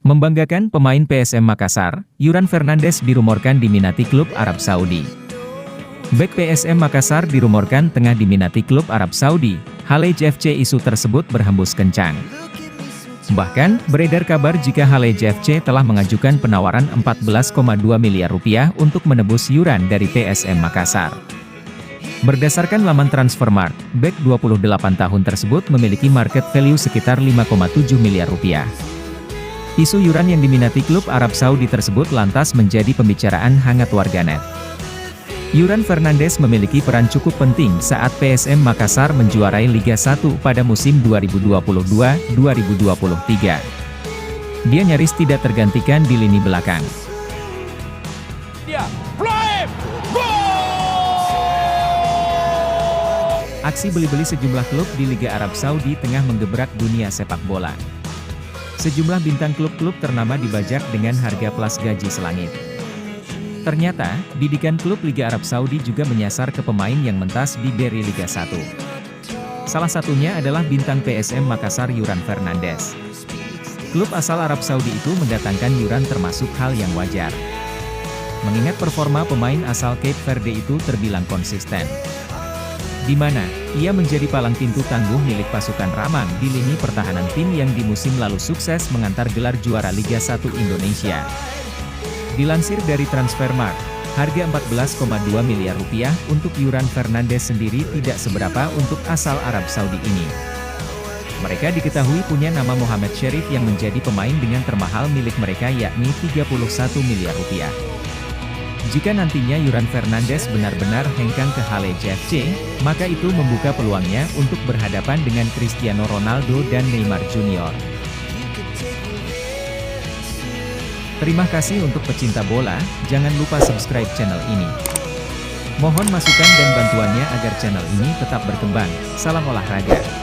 Membanggakan pemain PSM Makassar, Yuran Fernandes dirumorkan diminati klub Arab Saudi. Bek PSM Makassar dirumorkan tengah diminati klub Arab Saudi. Halej FC isu tersebut berhembus kencang. Bahkan, beredar kabar jika Halej FC telah mengajukan penawaran 14,2 miliar rupiah untuk menebus Yuran dari PSM Makassar. Berdasarkan laman Transfermarkt, bek 28 tahun tersebut memiliki market value sekitar 5,7 miliar rupiah. Isu Yuran yang diminati klub Arab Saudi tersebut lantas menjadi pembicaraan hangat warganet. Yuran Fernandes memiliki peran cukup penting saat PSM Makassar menjuarai Liga 1 pada musim 2022-2023. Dia nyaris tidak tergantikan di lini belakang. Aksi beli-beli sejumlah klub di Liga Arab Saudi tengah menggebrak dunia sepak bola. Sejumlah bintang klub-klub ternama dibajak dengan harga plus gaji selangit. Ternyata, bidikan klub Liga Arab Saudi juga menyasar ke pemain yang mentas di beri Liga 1. Salah satunya adalah bintang PSM Makassar Yuran Fernandes. Klub asal Arab Saudi itu mendatangkan Yuran termasuk hal yang wajar. Mengingat performa pemain asal Cape Verde itu terbilang konsisten. Di mana, ia menjadi palang pintu tangguh milik pasukan Ramang di lini pertahanan tim yang di musim lalu sukses mengantar gelar juara Liga 1 Indonesia. Dilansir dari Transfermarkt, harga 14,2 miliar rupiah untuk Yuran Fernandes sendiri tidak seberapa untuk asal Arab Saudi ini. Mereka diketahui punya nama Mohamed Sherif yang menjadi pemain dengan termahal milik mereka yakni 31 miliar rupiah. Jika nantinya Yuran Fernandes benar-benar hengkang ke Halej FC, maka itu membuka peluangnya untuk berhadapan dengan Cristiano Ronaldo dan Neymar Junior. Terima kasih untuk pecinta bola, jangan lupa subscribe channel ini. Mohon masukan dan bantuannya agar channel ini tetap berkembang. Salam olahraga.